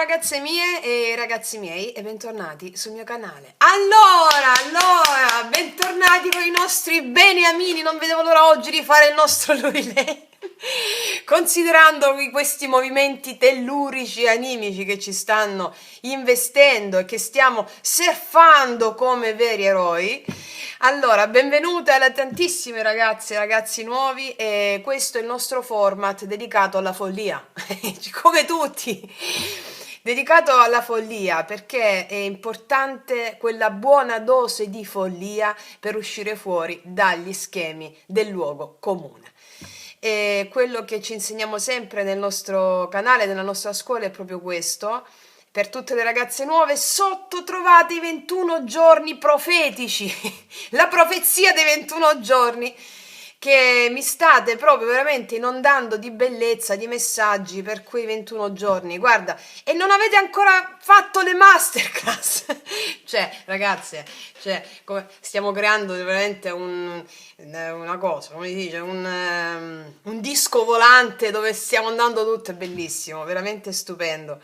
ragazze mie e ragazzi miei e bentornati sul mio canale. Allora, bentornati con i nostri beniamini, non vedevo l'ora oggi di fare il nostro lui lei. Considerando questi movimenti tellurici e animici che ci stanno investendo e che stiamo surfando come veri eroi, allora benvenute alle tantissime ragazze e ragazzi nuovi, e questo è il nostro format dedicato alla follia, come tutti, dedicato alla follia, perché è importante quella buona dose di follia per uscire fuori dagli schemi del luogo comune. E quello che ci insegniamo sempre nel nostro canale, nella nostra scuola, è proprio questo. Per tutte le ragazze nuove, sotto trovate i 21 giorni profetici, la profezia dei 21 giorni, che mi state proprio veramente inondando di bellezza, di messaggi per quei 21 giorni. Guarda, e non avete ancora fatto le masterclass. Cioè, ragazze, stiamo creando veramente una cosa, come si dice, un disco volante dove stiamo andando tutto, è bellissimo, veramente stupendo.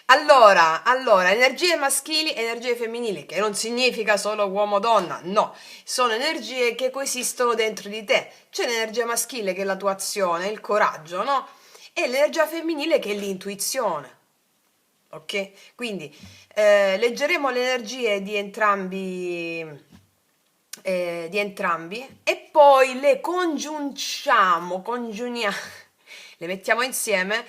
Allora, energie maschili e energie femminili, che non significa solo uomo-donna, no, sono energie che coesistono dentro di te. C'è l'energia maschile che è la tua azione, il coraggio, no? E l'energia femminile che è l'intuizione, ok? Quindi leggeremo le energie di entrambi e poi le congiunciamo, le mettiamo insieme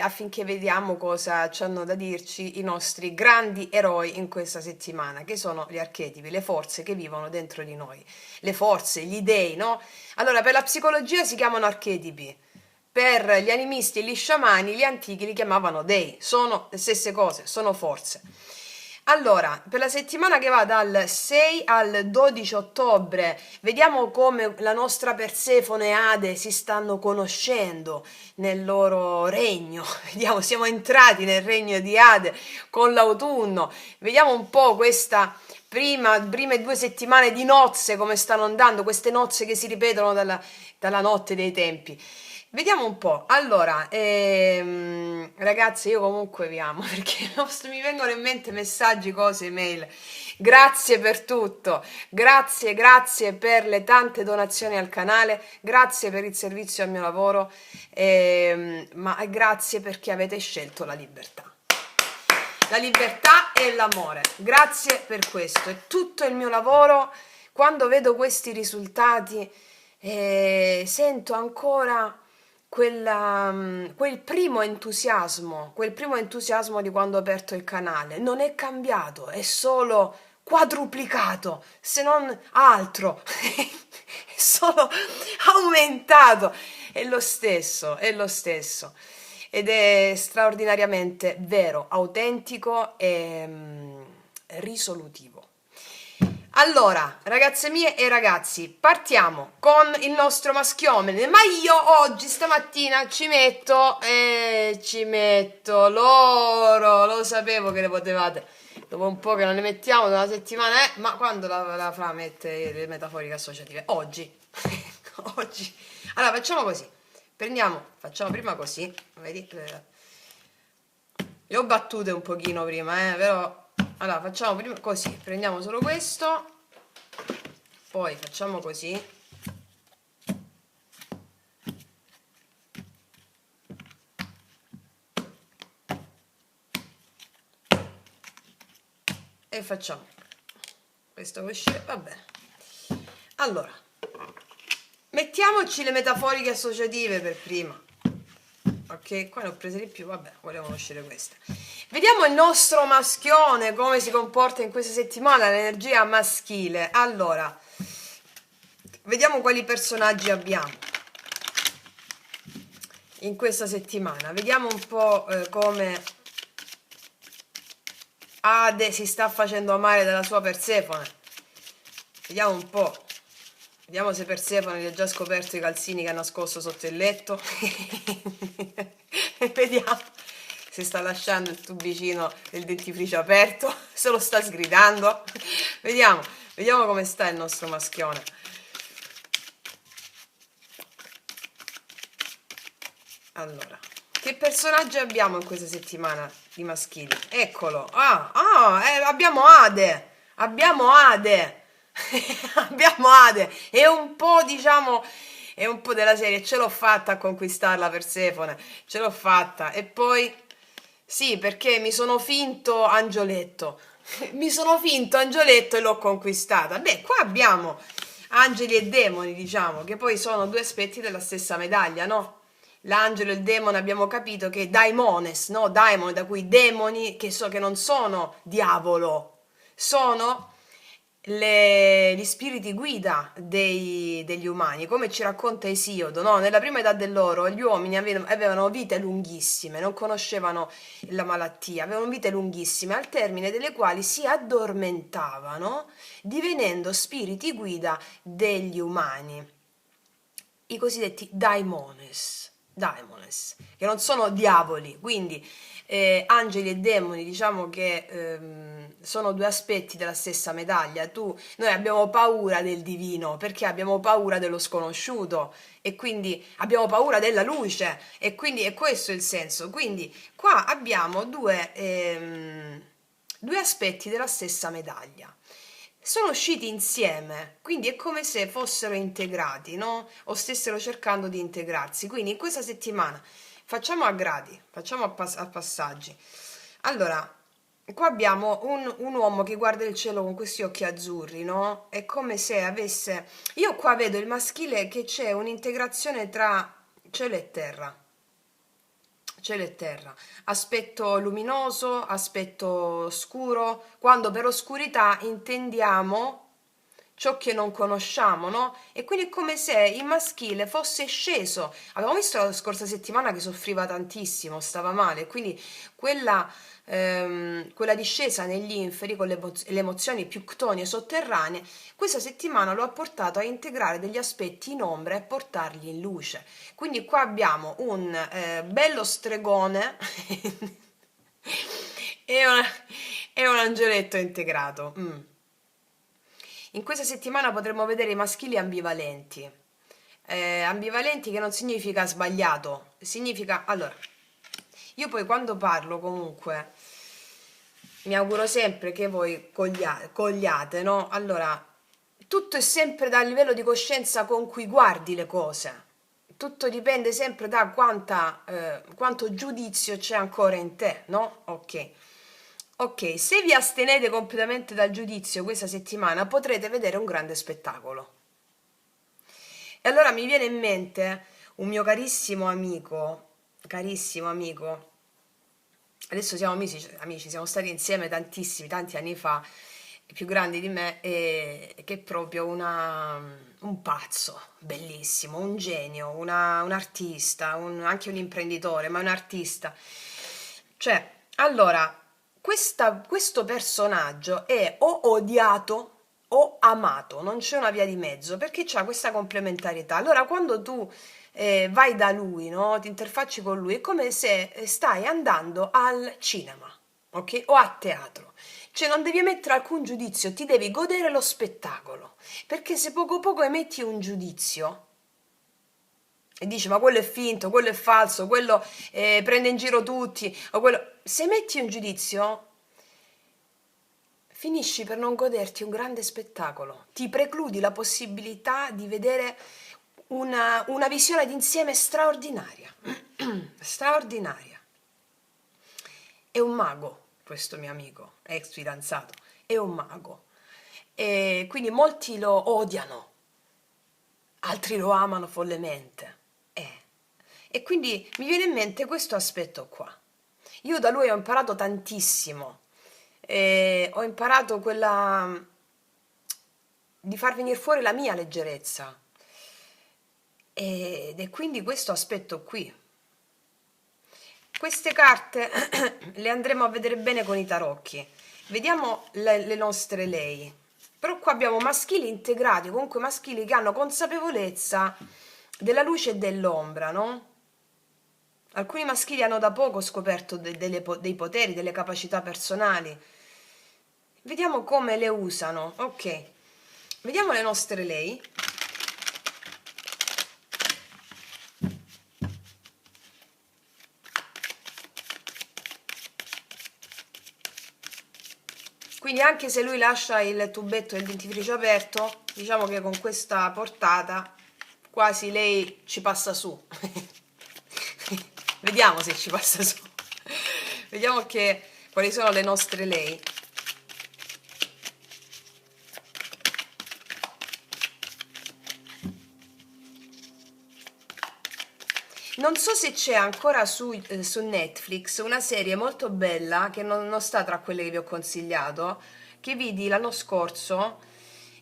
affinché vediamo cosa ci hanno da dirci i nostri grandi eroi in questa settimana, che sono gli archetipi, le forze che vivono dentro di noi, le forze, gli dei, no? Allora, per la psicologia si chiamano archetipi, per gli animisti e gli sciamani, gli antichi li chiamavano dei, sono le stesse cose, sono forze. Allora, per la settimana che va dal 6 al 12 ottobre, vediamo come la nostra Persefone e Ade si stanno conoscendo nel loro regno. Vediamo, siamo entrati nel regno di Ade con l'autunno. Vediamo un po' questa prime 2 settimane di nozze, come stanno andando, queste nozze che si ripetono dalla notte dei tempi. Vediamo un po'. Allora, ragazzi, io comunque vi amo perché mi vengono in mente messaggi, cose, email. Grazie per tutto, grazie per le tante donazioni al canale, grazie per il servizio al mio lavoro, ma grazie perché avete scelto la libertà. La libertà e l'amore. Grazie per questo. È tutto il mio lavoro. Quando vedo questi risultati, sento ancora quel primo entusiasmo di quando ho aperto il canale. Non è cambiato, è solo quadruplicato, se non altro, è solo aumentato, è lo stesso, ed è straordinariamente vero, autentico e risolutivo. Allora, ragazze mie e ragazzi, partiamo con il nostro maschiomene, ma io oggi, stamattina, ci metto l'oro, lo sapevo che le potevate, dopo un po' che non le mettiamo, da una settimana, ma quando la Fra mette le metaforiche associative? Oggi, oggi. Allora, facciamo così, facciamo prima così, vedi? Le ho battute un pochino prima, però... Allora, facciamo prima così, prendiamo solo questo, poi facciamo così, e facciamo questo per uscire, va bene. Allora, mettiamoci le metaforiche associative per prima, ok? Qua ne ho prese di più, vabbè, volevano uscire queste. Vediamo il nostro maschione, come si comporta in questa settimana, l'energia maschile. Allora, vediamo quali personaggi abbiamo in questa settimana. Vediamo un po' come Ade si sta facendo amare dalla sua Persefone. Vediamo un po'. Vediamo se Persefone gli ha già scoperto i calzini che ha nascosto sotto il letto. Vediamo se sta lasciando il tubicino del dentifricio aperto, se lo sta sgridando. Vediamo come sta il nostro maschione. Allora, che personaggi abbiamo in questa settimana? di maschili. Eccolo. Abbiamo Ade. Abbiamo Ade. Abbiamo Ade. È un po', diciamo, è un po' della serie. Ce l'ho fatta a conquistarla, Persefone. Ce l'ho fatta. E poi, sì, perché mi sono finto Angioletto. Mi sono finto Angioletto e l'ho conquistata. Beh, qua abbiamo angeli e demoni, diciamo, che poi sono due aspetti della stessa medaglia, no? L'angelo e il demone abbiamo capito che daimones, no? Daimon, da cui demoni che non sono diavolo, sono gli spiriti guida degli umani, come ci racconta Esiodo, no? Nella prima età dell'oro gli uomini avevano vite lunghissime, non conoscevano la malattia, avevano vite lunghissime, al termine delle quali si addormentavano, divenendo spiriti guida degli umani, i cosiddetti daimones, che non sono diavoli, quindi angeli e demoni, diciamo che sono due aspetti della stessa medaglia. Noi abbiamo paura del divino perché abbiamo paura dello sconosciuto e quindi abbiamo paura della luce e quindi è questo il senso. Quindi qua abbiamo due aspetti della stessa medaglia. Sono usciti insieme, quindi è come se fossero integrati, no? O stessero cercando di integrarsi. Quindi in questa settimana facciamo a gradi, facciamo a passaggi. Allora, qua abbiamo un uomo che guarda il cielo con questi occhi azzurri, no? È come se avesse... Io qua vedo il maschile che c'è un'integrazione tra cielo e terra. Cielo e terra, aspetto luminoso, aspetto scuro, quando per oscurità intendiamo ciò che non conosciamo, no? E quindi è come se il maschile fosse sceso. Abbiamo visto la scorsa settimana che soffriva tantissimo, stava male, quindi quella discesa negli inferi con le emozioni più ctonie sotterranee, questa settimana lo ha portato a integrare degli aspetti in ombra e portarli in luce. Quindi qua abbiamo un bello stregone e, e un angioletto integrato. In questa settimana potremo vedere i maschili ambivalenti. Ambivalenti che non significa sbagliato, significa... Allora, io poi quando parlo comunque mi auguro sempre che voi cogliate, no? Allora, tutto è sempre dal livello di coscienza con cui guardi le cose. Tutto dipende sempre da quanto giudizio c'è ancora in te, no? Ok. Ok, se vi astenete completamente dal giudizio questa settimana potrete vedere un grande spettacolo. E allora mi viene in mente un mio carissimo amico, adesso siamo amici, siamo stati insieme tanti anni fa, più grandi di me, che è proprio un pazzo, bellissimo, un genio, un artista, anche un imprenditore, ma un artista. Cioè, allora, questo personaggio è o odiato o amato, non c'è una via di mezzo, perché c'ha questa complementarietà. Allora, quando tu vai da lui, no? Ti interfacci con lui, è come se stai andando al cinema, ok? O a teatro. Cioè non devi emettere alcun giudizio, ti devi godere lo spettacolo, perché se poco emetti un giudizio e dici ma quello è finto, quello è falso, quello prende in giro tutti, o quello... Se emetti un giudizio finisci per non goderti un grande spettacolo, ti precludi la possibilità di vedere una visione d'insieme straordinaria, straordinaria. È un mago questo mio amico, ex fidanzato, è un mago. E quindi molti lo odiano, altri lo amano follemente. E quindi mi viene in mente questo aspetto qua. Io da lui ho imparato tantissimo. Ho imparato di far venire fuori la mia leggerezza. Ed è quindi questo aspetto qui. Queste carte le andremo a vedere bene con i tarocchi. Vediamo le nostre lei. Però qua abbiamo maschili integrati, comunque maschili che hanno consapevolezza della luce e dell'ombra, no? Alcuni maschili hanno da poco scoperto dei poteri, delle capacità personali. Vediamo come le usano. Ok, vediamo le nostre lei. Quindi anche se lui lascia il tubetto del dentifricio aperto, diciamo che con questa portata quasi lei ci passa su. Vediamo se ci passa su. Vediamo quali sono le nostre lei. Non so se c'è ancora su Netflix una serie molto bella che non sta tra quelle che vi ho consigliato, che vidi l'anno scorso.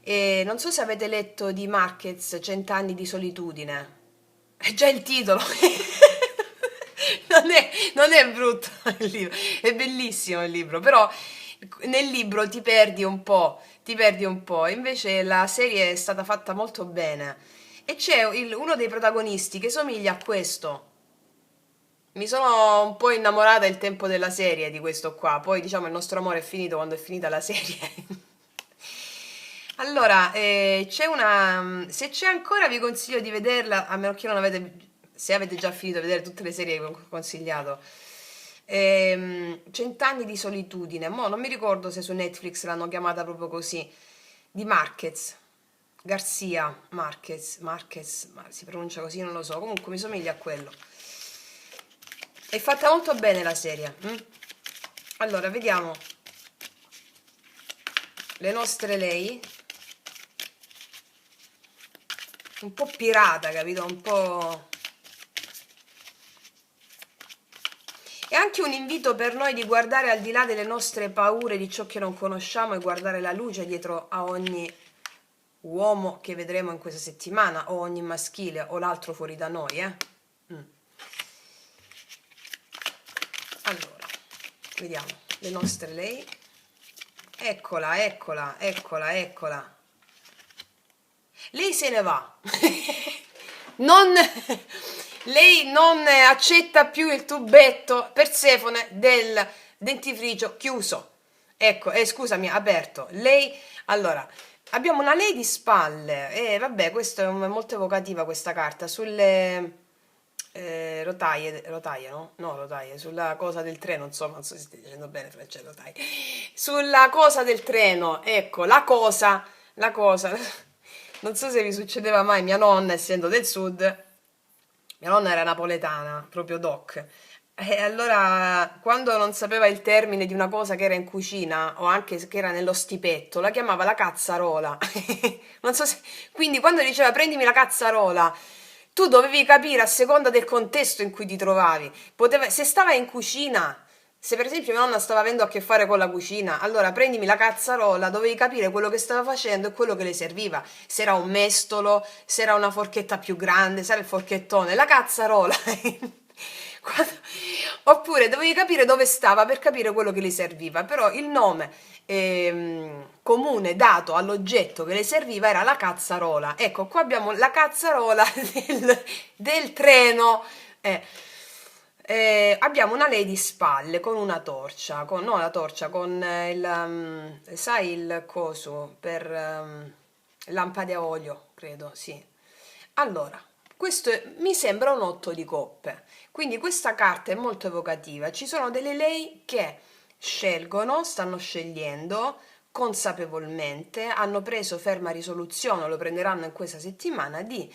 E non so se avete letto di Marquez, Cent'anni di solitudine. È già il titolo. Non è brutto il libro, è bellissimo il libro, però nel libro ti perdi un po', invece la serie è stata fatta molto bene e c'è uno dei protagonisti che somiglia a questo. Mi sono un po' innamorata il tempo della serie di questo qua, poi diciamo il nostro amore è finito quando è finita la serie. Allora, se c'è ancora vi consiglio di vederla, a meno che non avete, se avete già finito di vedere tutte le serie che vi ho consigliato. Cent'anni di solitudine, mo non mi ricordo se su Netflix l'hanno chiamata proprio così, di Marquez, Garcia Marquez, ma si pronuncia così, non lo so, comunque mi somiglia a quello. È fatta molto bene la serie. Allora, vediamo le nostre lei. Un po' pirata, capito? Un po'... È anche un invito per noi di guardare al di là delle nostre paure, di ciò che non conosciamo, e guardare la luce dietro a ogni uomo che vedremo in questa settimana, o ogni maschile, o l'altro fuori da noi, Allora, vediamo le nostre lei. Eccola, eccola, eccola, eccola. Lei se ne va. Non... Lei non accetta più il tubetto Persefone del dentifricio chiuso. Ecco, scusami, aperto. Lei, allora, abbiamo una lei di spalle. Vabbè, questo è molto evocativa questa carta. Sulle rotaie, no? No, rotaie, sulla cosa del treno, insomma, non so se stai dicendo bene, Francesca, rotaie. Sulla cosa del treno, ecco, la cosa. Non so se vi succedeva mai, mia nonna, essendo del sud, mia nonna era napoletana, proprio doc. E allora, quando non sapeva il termine di una cosa che era in cucina o anche che era nello stipetto, la chiamava la cazzarola. Non so se... Quindi, quando diceva prendimi la cazzarola, tu dovevi capire a seconda del contesto in cui ti trovavi. Se stava in cucina, se per esempio mia nonna stava avendo a che fare con la cucina, allora prendimi la cazzarola, dovevi capire quello che stava facendo e quello che le serviva. Se era un mestolo, se era una forchetta più grande, se era il forchettone, la cazzarola. Oppure dovevi capire dove stava per capire quello che le serviva, però il nome comune dato all'oggetto che le serviva era la cazzarola. Ecco, qua abbiamo la cazzarola del treno. Abbiamo una lei di spalle con una torcia, no la torcia, con sai il coso per lampade a olio, credo, sì. Allora, questo mi sembra un 8 di coppe, quindi questa carta è molto evocativa. Ci sono delle lei che stanno scegliendo consapevolmente, hanno preso ferma risoluzione, lo prenderanno in questa settimana, di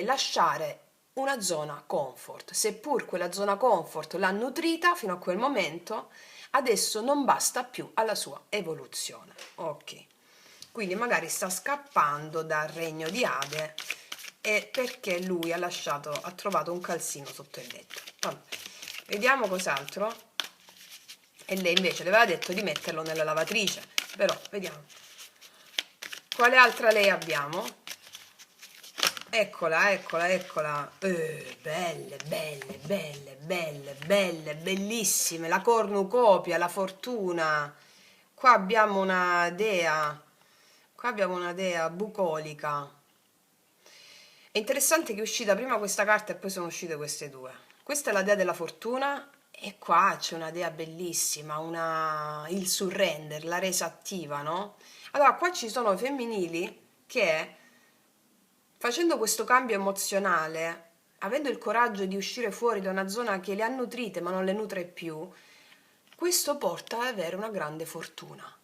lasciare una zona comfort, seppur quella zona comfort l'ha nutrita fino a quel momento, adesso non basta più alla sua evoluzione. Ok, quindi magari sta scappando dal regno di Ade perché lui ha trovato un calzino sotto il letto. Vabbè. Vediamo cos'altro. E lei invece le aveva detto di metterlo nella lavatrice, però vediamo. Quale altra lei abbiamo? Eccola, eccola, eccola. Belle, belle, belle, belle, belle, bellissime. La cornucopia, la fortuna. Qua abbiamo una dea. Qua abbiamo una dea bucolica. È interessante che è uscita prima questa carta e poi sono uscite queste due. Questa è la dea della fortuna e qua c'è una dea bellissima, il surrender, la resa attiva, no? Allora, qua ci sono femminili che, facendo questo cambio emozionale, avendo il coraggio di uscire fuori da una zona che le ha nutrite ma non le nutre più, questo porta ad avere una grande fortuna.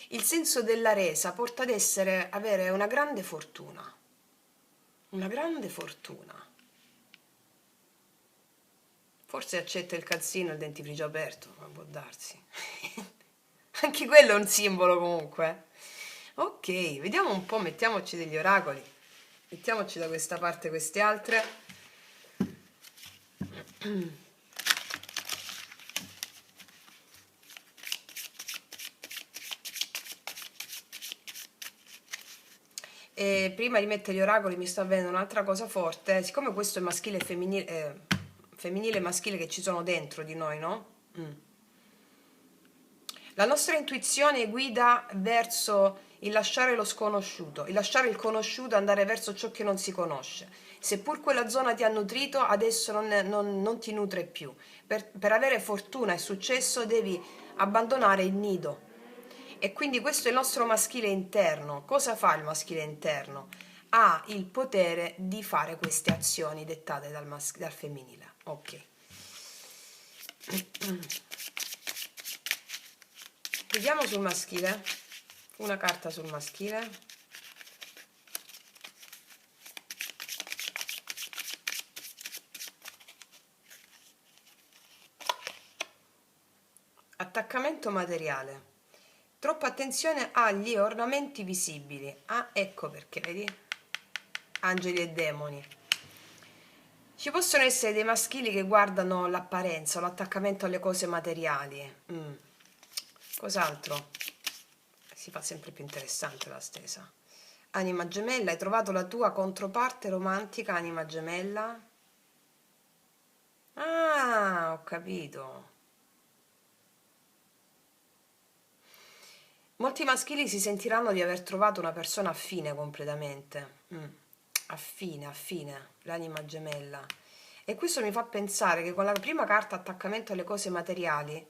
Il senso della resa porta ad avere una grande fortuna. Una grande fortuna. Forse accetta il calzino e il dentifricio aperto, ma può darsi. Anche quello è un simbolo comunque. Ok, vediamo un po', mettiamoci degli oracoli. Mettiamoci da questa parte queste altre. E prima di mettere gli oracoli mi sta avvenendo un'altra cosa forte. Siccome questo è maschile e femminile, femminile e maschile che ci sono dentro di noi, no? La nostra intuizione guida verso il lasciare lo sconosciuto, il lasciare il conosciuto, andare verso ciò che non si conosce. Seppur quella zona ti ha nutrito, adesso non ti nutre più. Per avere fortuna e successo devi abbandonare il nido. E quindi questo è il nostro maschile interno. Cosa fa il maschile interno? Ha il potere di fare queste azioni dettate dal femminile. Ok. Vediamo sul maschile, una carta sul maschile. Attaccamento materiale. Troppa attenzione agli ornamenti visibili. Ah, ecco perché, vedi? Angeli e demoni. Ci possono essere dei maschili che guardano l'apparenza, l'attaccamento alle cose materiali. Cos'altro? Si fa sempre più interessante la stesa. Anima gemella, hai trovato la tua controparte romantica, anima gemella? Ah, ho capito. Molti maschili si sentiranno di aver trovato una persona affine completamente. Affine, l'anima gemella. E questo mi fa pensare che con la prima carta attaccamento alle cose materiali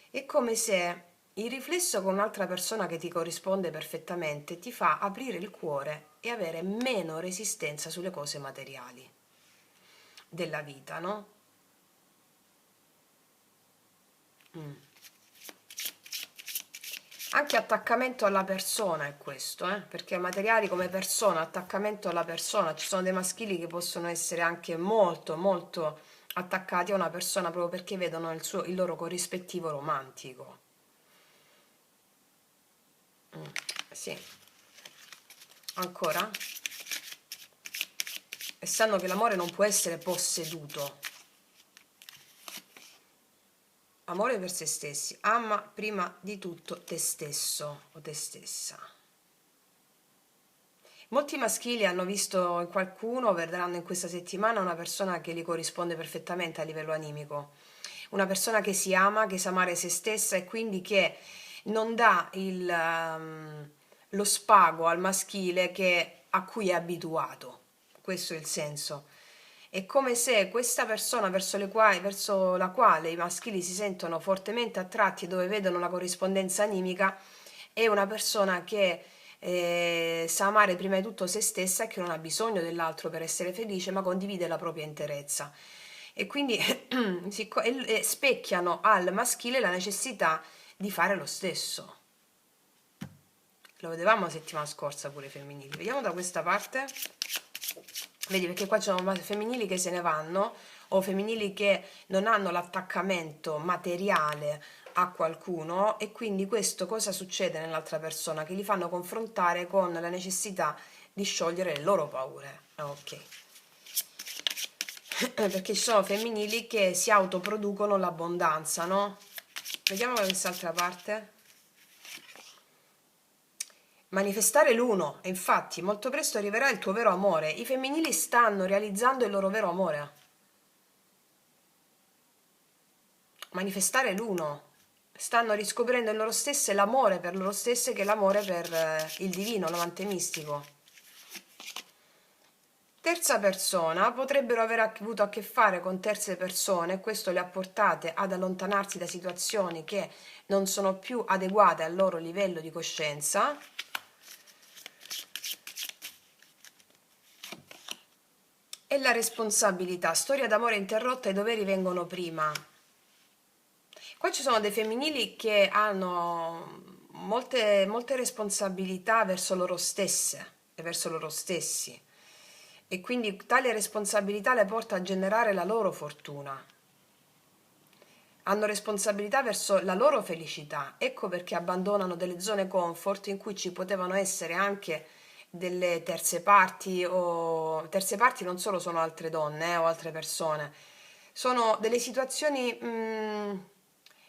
è come se il riflesso con un'altra persona che ti corrisponde perfettamente ti fa aprire il cuore e avere meno resistenza sulle cose materiali della vita, no? Anche attaccamento alla persona è questo, perché materiali come persona, attaccamento alla persona, ci sono dei maschili che possono essere anche molto molto attaccati a una persona proprio perché vedono il loro corrispettivo romantico. Sì. Ancora? E sanno che l'amore non può essere posseduto. Amore per se stessi. Ama prima di tutto te stesso o te stessa. Molti maschili hanno visto in qualcuno, vedranno in questa settimana una persona che li corrisponde perfettamente a livello animico. Una persona che si ama, che sa amare se stessa e quindi che non dà lo spago al maschile a cui è abituato. Questo è il senso. È come se questa persona verso la quale i maschili si sentono fortemente attratti, dove vedono la corrispondenza animica, è una persona che sa amare prima di tutto se stessa e che non ha bisogno dell'altro per essere felice, ma condivide la propria interezza. E quindi specchiano al maschile la necessità di fare lo stesso. Lo vedevamo la settimana scorsa pure i femminili. Vediamo da questa parte. Vedi, perché qua ci sono femminili che se ne vanno o femminili che non hanno l'attaccamento materiale a qualcuno e quindi questo cosa succede nell'altra persona? Che li fanno confrontare con la necessità di sciogliere le loro paure. Ok. Perché ci sono femminili che si autoproducono l'abbondanza, no? Vediamo quest'altra parte. Manifestare l'uno, e infatti molto presto arriverà il tuo vero amore. I femminili stanno realizzando il loro vero amore. Manifestare l'uno. Stanno riscoprendo in loro stesse l'amore per loro stesse che è l'amore per il divino, l'amante mistico. Terza persona, potrebbero aver avuto a che fare con terze persone e questo le ha portate ad allontanarsi da situazioni che non sono più adeguate al loro livello di coscienza. E la responsabilità, storia d'amore interrotta, i doveri vengono prima. Qua ci sono dei femminili che hanno molte responsabilità verso loro stesse e verso loro stessi, e quindi tale responsabilità le porta a generare la loro fortuna. Hanno responsabilità verso la loro felicità, ecco perché abbandonano delle zone comfort in cui ci potevano essere anche delle terze parti, o terze parti non solo sono altre donne o altre persone, sono delle situazioni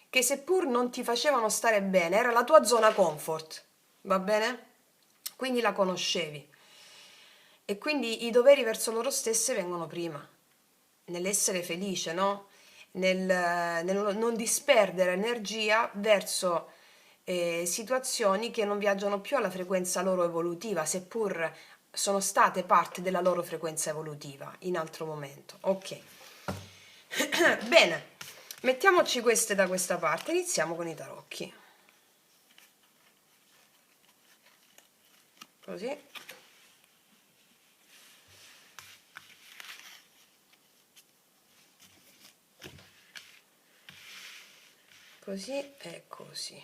che seppur non ti facevano stare bene, era la tua zona comfort, va bene? Quindi la conoscevi e quindi i doveri verso loro stesse vengono prima, nell'essere felice, no? Nel non disperdere energia verso situazioni che non viaggiano più alla frequenza loro evolutiva, seppur sono state parte della loro frequenza evolutiva in altro momento. Ok. Bene, mettiamoci queste da questa parte, iniziamo con i tarocchi. Così. Così e così.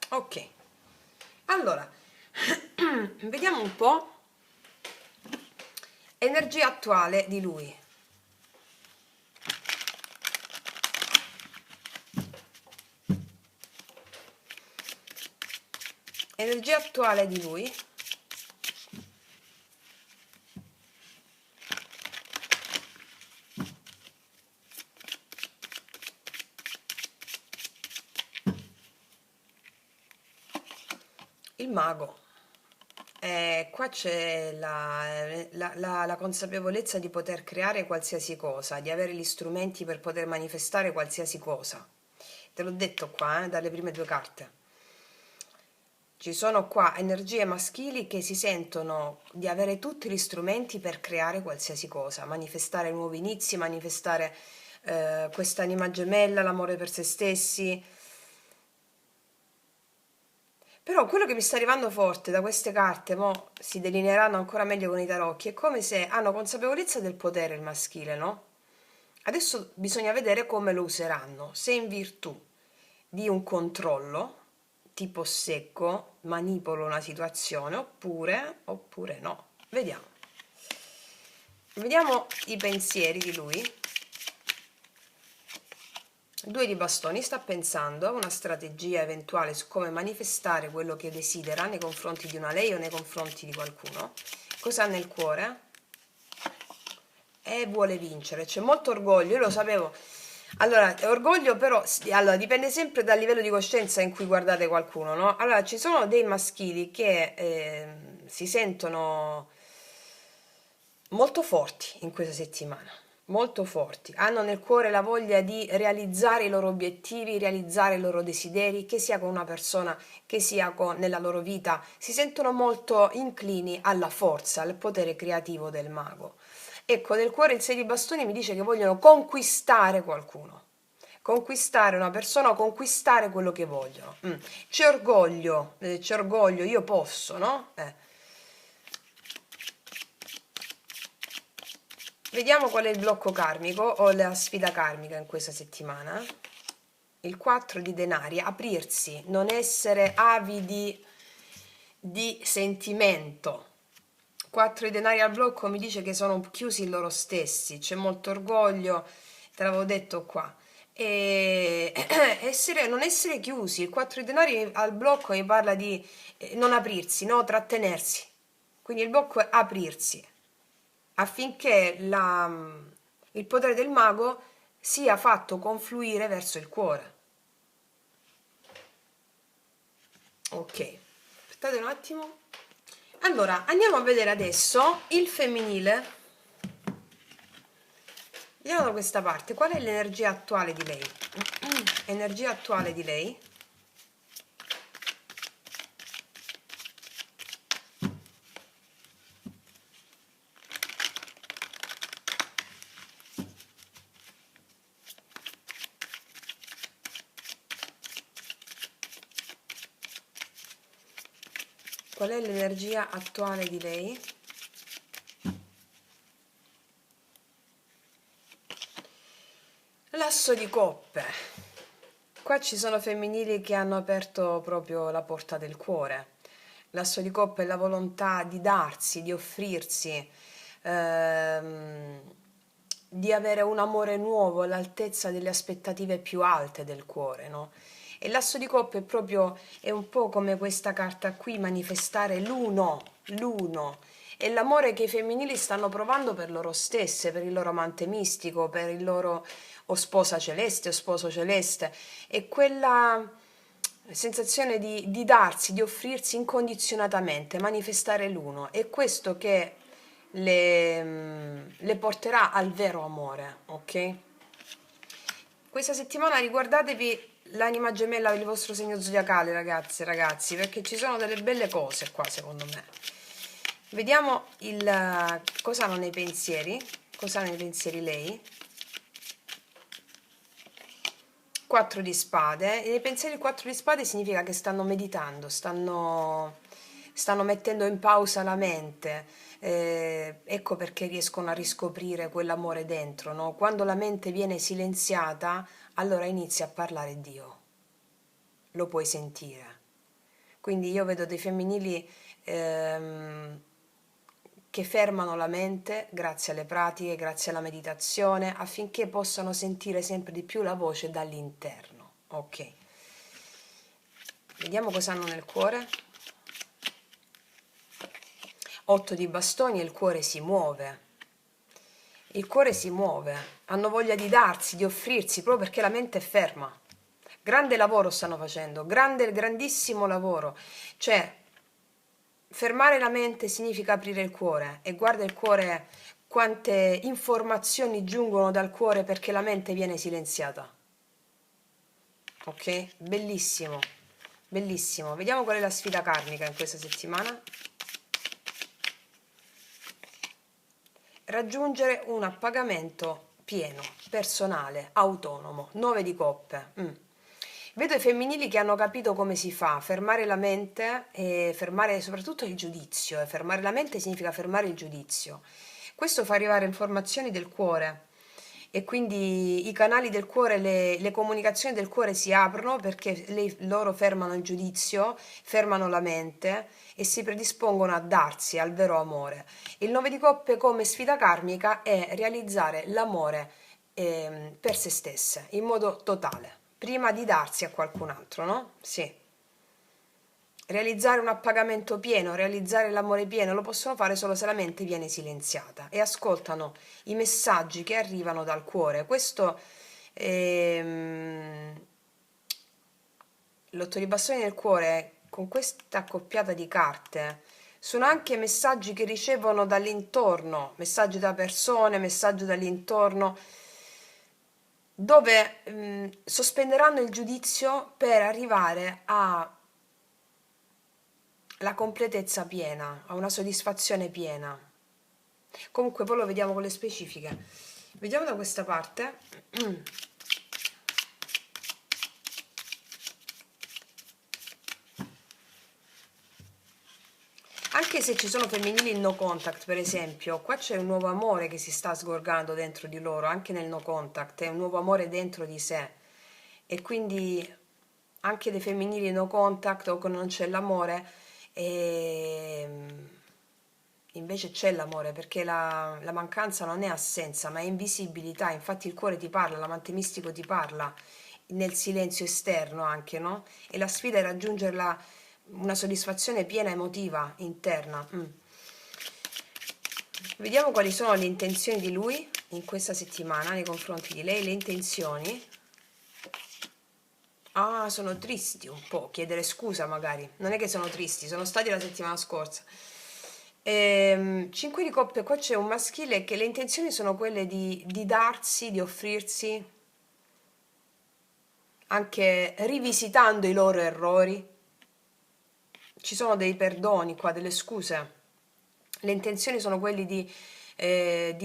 Ok, allora vediamo un po' energia attuale di lui. Energia attuale di lui. Il mago. Qua c'è la consapevolezza di poter creare qualsiasi cosa, di avere gli strumenti per poter manifestare qualsiasi cosa. Te l'ho detto qua, dalle prime due carte. Ci sono qua energie maschili che si sentono di avere tutti gli strumenti per creare qualsiasi cosa, manifestare nuovi inizi, manifestare questa anima gemella, l'amore per se stessi. Però quello che mi sta arrivando forte da queste carte, mo si delineeranno ancora meglio con i tarocchi, è come se hanno consapevolezza del potere il maschile, no? Adesso bisogna vedere come lo useranno, se in virtù di un controllo, tipo secco, manipolo una situazione, oppure no. Vediamo. Vediamo i pensieri di lui. 2 di bastoni, sta pensando a una strategia eventuale su come manifestare quello che desidera nei confronti di una lei o nei confronti di qualcuno. Cosa ha nel cuore? E vuole vincere, c'è molto orgoglio, io lo sapevo. Allora, orgoglio però, allora, dipende sempre dal livello di coscienza in cui guardate qualcuno, no? Allora, ci sono dei maschili che si sentono molto forti in questa settimana, molto forti, hanno nel cuore la voglia di realizzare i loro obiettivi, realizzare i loro desideri, che sia con una persona, che sia nella loro vita, si sentono molto inclini alla forza, al potere creativo del mago. Ecco, nel cuore il 6 di bastoni mi dice che vogliono conquistare qualcuno, conquistare una persona o conquistare quello che vogliono. C'è orgoglio, io posso, no? Vediamo qual è il blocco karmico o la sfida karmica in questa settimana. Il 4 di denari, aprirsi, non essere avidi di sentimento. 4 di denari al blocco mi dice che sono chiusi in loro stessi, c'è molto orgoglio, te l'avevo detto qua. E non essere chiusi, il 4 di denari al blocco mi parla di non aprirsi, no? Trattenersi. Quindi il blocco è aprirsi affinché il potere del mago sia fatto confluire verso il cuore. Ok, aspettate un attimo. Allora, andiamo a vedere adesso il femminile. Vediamo da questa parte, qual è l'energia attuale di lei? Energia attuale di lei. Qual è l'energia attuale di lei? L'asso di coppe. Qua ci sono femminili che hanno aperto proprio la porta del cuore. L'asso di coppe è la volontà di darsi, di offrirsi, ehm, di avere un amore nuovo all'altezza delle aspettative più alte del cuore, no? E l'asso di coppe è proprio, è un po' come questa carta qui, manifestare l'uno. È l'amore che i femminili stanno provando per loro stesse, per il loro amante mistico, per il loro o sposa celeste o sposo celeste. È quella sensazione di darsi, di offrirsi incondizionatamente, manifestare l'uno. È questo che le porterà al vero amore, ok? Questa settimana riguardatevi l'anima gemella del vostro segno zodiacale, ragazze e ragazzi, perché ci sono delle belle cose qua, secondo me. Vediamo cosa hanno nei pensieri, cosa ha nei pensieri lei. 4 di spade. E nei pensieri il 4 di spade significa che stanno meditando, stanno mettendo in pausa la mente. Ecco perché riescono a riscoprire quell'amore dentro, no? Quando la mente viene silenziata, allora inizia a parlare Dio. Lo puoi sentire. Quindi io vedo dei femminili che fermano la mente grazie alle pratiche, grazie alla meditazione, affinché possano sentire sempre di più la voce dall'interno. Ok. Vediamo cosa hanno nel cuore. 8 di bastoni e il cuore si muove. Il cuore si muove, hanno voglia di darsi, di offrirsi, proprio perché la mente è ferma. Grande lavoro stanno facendo, grandissimo lavoro. Cioè, fermare la mente significa aprire il cuore, e guarda il cuore quante informazioni giungono dal cuore perché la mente viene silenziata. Ok? Bellissimo, bellissimo. Vediamo qual è la sfida karmica in questa settimana. Raggiungere un appagamento pieno, personale, autonomo. 9 di coppe. Vedo i femminili che hanno capito come si fa, fermare la mente e fermare soprattutto il giudizio. Fermare la mente significa fermare il giudizio. Questo fa arrivare informazioni del cuore e quindi i canali del cuore, le comunicazioni del cuore si aprono perché loro fermano il giudizio, fermano la mente e si predispongono a darsi al vero amore. Il 9 di coppe come sfida karmica è realizzare l'amore per se stesse in modo totale prima di darsi a qualcun altro, no? Sì. Realizzare un appagamento pieno, realizzare l'amore pieno lo possono fare solo se la mente viene silenziata e ascoltano i messaggi che arrivano dal cuore. Questo l'otto di bastoni nel cuore, con questa accoppiata di carte, sono anche messaggi che ricevono dall'intorno, messaggi da persone, messaggi dall'intorno dove sospenderanno il giudizio per arrivare alla completezza piena, a una soddisfazione piena. Comunque poi lo vediamo con le specifiche. Vediamo da questa parte. Anche se ci sono femminili in no contact, per esempio, qua c'è un nuovo amore che si sta sgorgando dentro di loro, anche nel no contact, è un nuovo amore dentro di sé. E quindi anche dei femminili no contact o che non c'è l'amore, invece c'è l'amore, perché la mancanza non è assenza, ma è invisibilità. Infatti il cuore ti parla, l'amante mistico ti parla nel silenzio esterno anche, no? E la sfida è raggiungerla una soddisfazione piena emotiva interna. Vediamo quali sono le intenzioni di lui in questa settimana nei confronti di lei. Le intenzioni. Ah, sono tristi un po', chiedere scusa magari. Non è che sono tristi, sono stati la settimana scorsa. 5 di coppe, qua c'è un maschile che le intenzioni sono quelle di darsi, di offrirsi, anche rivisitando i loro errori. Ci sono dei perdoni qua, delle scuse. Le intenzioni sono quelle di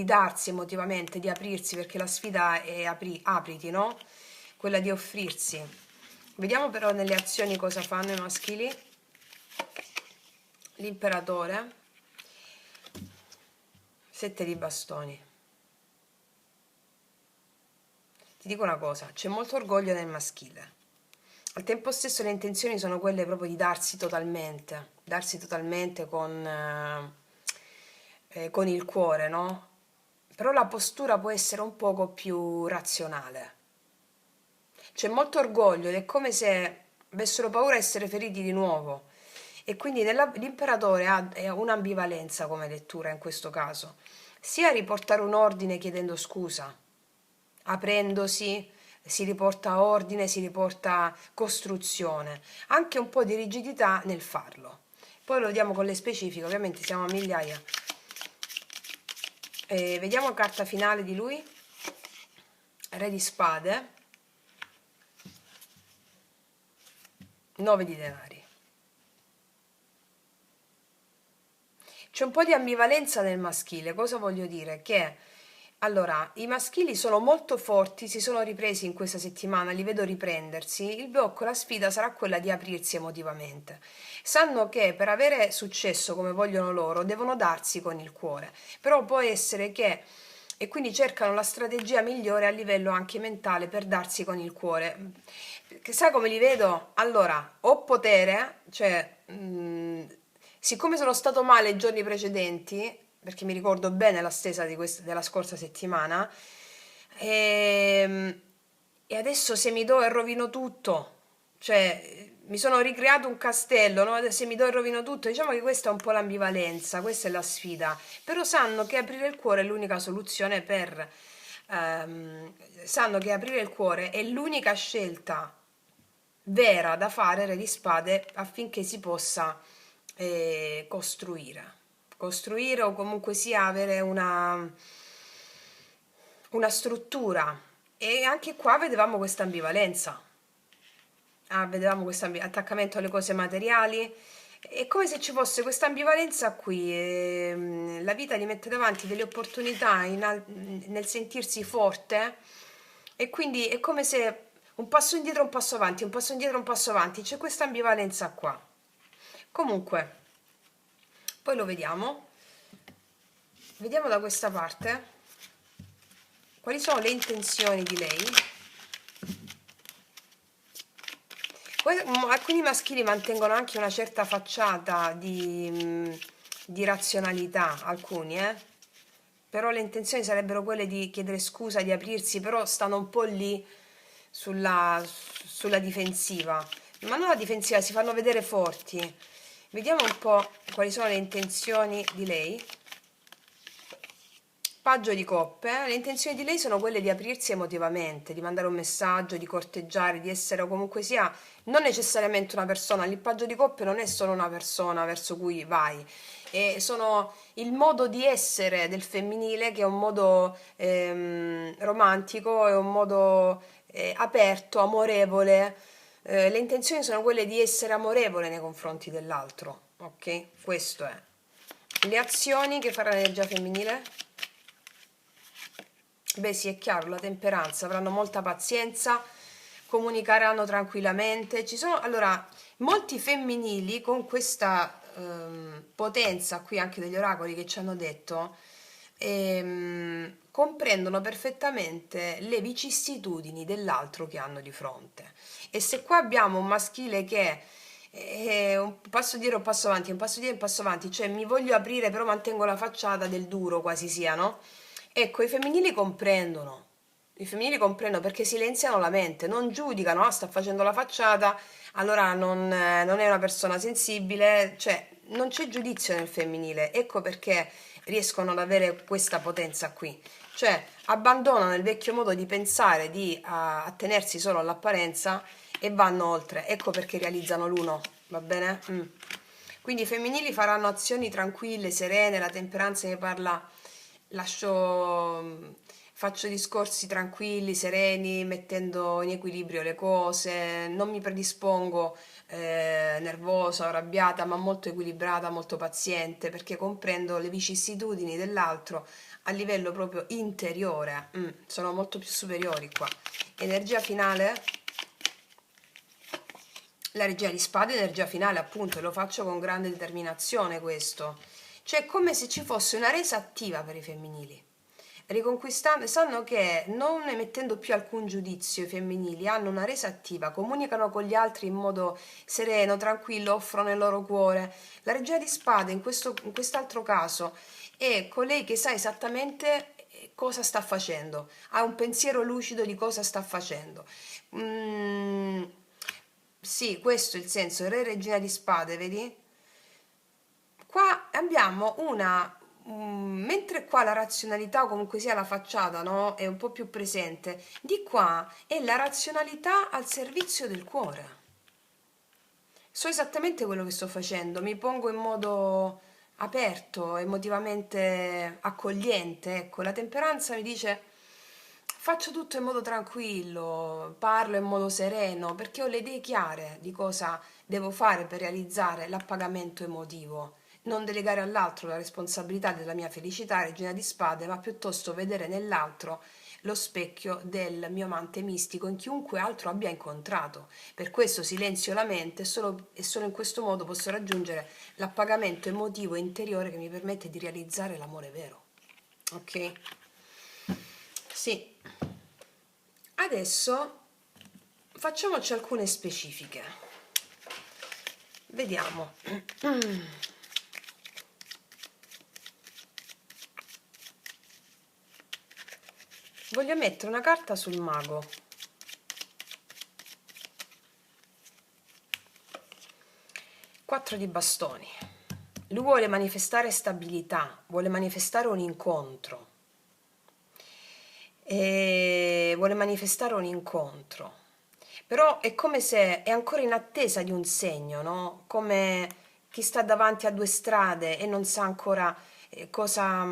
darsi emotivamente, di aprirsi, perché la sfida è apriti, no? Quella di offrirsi. Vediamo però nelle azioni cosa fanno i maschili. L'imperatore. 7 di bastoni. ti dico una cosa, c'è molto orgoglio nel maschile. Al tempo stesso le intenzioni sono quelle proprio di darsi totalmente con il cuore, no? Però la postura può essere un poco più razionale. C'è molto orgoglio ed è come se avessero paura di essere feriti di nuovo. E quindi l'imperatore ha un'ambivalenza come lettura in questo caso, sia riportare un ordine chiedendo scusa, aprendosi, si riporta ordine, si riporta costruzione, anche un po' di rigidità nel farlo. Poi lo vediamo con le specifiche, ovviamente siamo a migliaia. Vediamo carta finale di lui, Re di Spade, 9 di denari. C'è un po' di ambivalenza nel maschile, cosa voglio dire? Che allora, i maschili sono molto forti, si sono ripresi in questa settimana, li vedo riprendersi, il blocco, la sfida sarà quella di aprirsi emotivamente. Sanno che per avere successo come vogliono loro devono darsi con il cuore, però può essere che, e quindi cercano la strategia migliore a livello anche mentale per darsi con il cuore. Perché sai come li vedo? Allora, ho potere, cioè, siccome sono stato male i giorni precedenti, perché mi ricordo bene la stesa della scorsa settimana, e, e adesso se mi do e rovino tutto, cioè mi sono ricreato un castello, no? Se mi do e rovino tutto, diciamo che questa è un po' l'ambivalenza, questa è la sfida, però sanno che aprire il cuore è l'unica soluzione sanno che aprire il cuore è l'unica scelta vera da fare, Re di Spade, affinché si possa costruire o comunque sia avere una struttura. E anche qua vedevamo questa ambivalenza. Vedevamo questo attaccamento alle cose materiali. È come se ci fosse questa ambivalenza qui. La vita gli mette davanti delle opportunità nel sentirsi forte, e quindi è come se un passo indietro, un passo avanti, un passo indietro, un passo avanti. C'è questa ambivalenza qua. Comunque, poi lo vediamo. Vediamo da questa parte quali sono le intenzioni di lei. Alcuni maschili mantengono anche una certa facciata di razionalità, alcuni, però le intenzioni sarebbero quelle di chiedere scusa, di aprirsi, però stanno un po' lì sulla difensiva, ma non la difensiva, si fanno vedere forti. Vediamo un po' quali sono le intenzioni di lei. Paggio di coppe, le intenzioni di lei sono quelle di aprirsi emotivamente, di mandare un messaggio, di corteggiare, di essere o comunque sia non necessariamente una persona. Il paggio di coppe non è solo una persona verso cui vai, sono il modo di essere del femminile, che è un modo romantico, è un modo aperto, amorevole. Le intenzioni sono quelle di essere amorevole nei confronti dell'altro, ok? Questo è. Le azioni che farà l'energia femminile? Beh sì, è chiaro, la temperanza, avranno molta pazienza, comunicheranno tranquillamente. Ci sono, allora, molti femminili con questa potenza qui anche degli oracoli che ci hanno detto, comprendono perfettamente le vicissitudini dell'altro che hanno di fronte. E se qua abbiamo un maschile che è un passo dietro, un passo avanti, un passo dietro, un passo avanti, cioè mi voglio aprire però mantengo la facciata del duro quasi sia, no? Ecco, i femminili comprendono perché silenziano la mente, non giudicano, sta facendo la facciata, allora non è una persona sensibile, cioè non c'è giudizio nel femminile, ecco perché riescono ad avere questa potenza qui, cioè abbandonano il vecchio modo di pensare, di attenersi solo all'apparenza e vanno oltre, ecco perché realizzano l'uno, va bene? Quindi i femminili faranno azioni tranquille, serene, la temperanza ne parla, faccio discorsi tranquilli, sereni, mettendo in equilibrio le cose, non mi predispongo nervosa o arrabbiata, ma molto equilibrata, molto paziente, perché comprendo le vicissitudini dell'altro a livello proprio interiore, sono molto più superiori qua. Energia finale? La regia di spade, energia finale, appunto, e lo faccio con grande determinazione questo. Cioè, è come se ci fosse una resa attiva per i femminili. riconquistando, sanno che non emettendo più alcun giudizio i femminili hanno una resa attiva, comunicano con gli altri in modo sereno, tranquillo, offrono il loro cuore. La regina di spade in quest'altro caso è colei che sa esattamente cosa sta facendo, ha un pensiero lucido di cosa sta facendo. Mm, sì, questo è il senso, re e regina di spade, vedi? Qua abbiamo mentre qua la razionalità o comunque sia la facciata, no, è un po' più presente, di qua è la razionalità al servizio del cuore. So esattamente quello che sto facendo, mi pongo in modo aperto, emotivamente accogliente, ecco, la temperanza mi dice faccio tutto in modo tranquillo, parlo in modo sereno, perché ho le idee chiare di cosa devo fare per realizzare l'appagamento emotivo. Non delegare all'altro la responsabilità della mia felicità, regina di spade, ma piuttosto vedere nell'altro lo specchio del mio amante mistico in chiunque altro abbia incontrato. Per questo silenzio la mente e solo in questo modo posso raggiungere l'appagamento emotivo e interiore che mi permette di realizzare l'amore vero. Ok? Sì. Adesso facciamoci alcune specifiche. Vediamo. Voglio mettere una carta sul mago. Quattro di bastoni. Lui vuole manifestare stabilità, vuole manifestare un incontro. E vuole manifestare un incontro. Però è come se è ancora in attesa di un segno, no? Come chi sta davanti a due strade e non sa ancora cosa,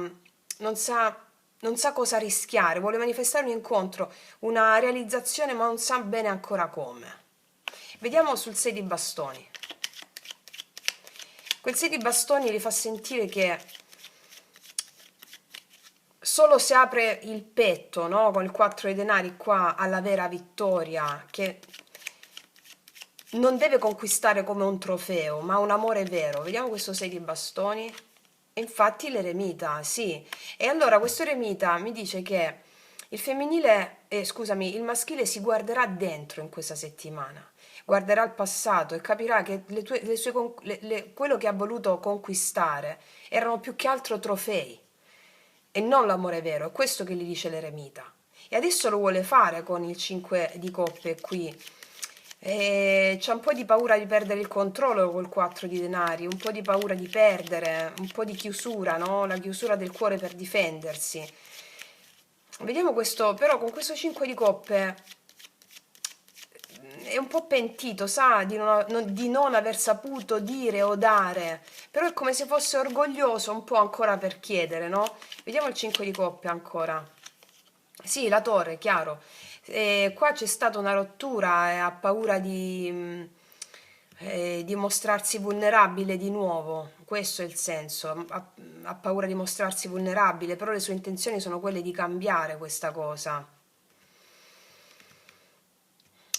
non sa cosa rischiare, vuole manifestare un incontro, una realizzazione, ma non sa bene ancora come. Vediamo sul 6 di bastoni. Quel 6 di bastoni gli fa sentire che solo se apre il petto, no, con il 4 di denari qua alla vera vittoria, che non deve conquistare come un trofeo, ma un amore vero. Vediamo questo 6 di bastoni. Infatti l'eremita, sì. E allora questo eremita mi dice che il femminile, scusami, il maschile si guarderà dentro in questa settimana, guarderà il passato e capirà che quello che ha voluto conquistare erano più che altro trofei e non l'amore vero. È questo che gli dice l'eremita. E adesso lo vuole fare con il 5 di coppe qui. C'ha un po' di paura di perdere il controllo col 4 di denari, un po' di paura di perdere, un po' di chiusura, no? La chiusura del cuore per difendersi. Vediamo questo, però con questo 5 di coppe è un po' pentito, sa, di non aver saputo dire o dare, però è come se fosse orgoglioso un po' ancora per chiedere, no? Vediamo il 5 di coppe ancora. Sì, la torre, chiaro. Qua c'è stata una rottura e ha paura di mostrarsi vulnerabile di nuovo. Questo è il senso. Ha paura di mostrarsi vulnerabile, però le sue intenzioni sono quelle di cambiare questa cosa.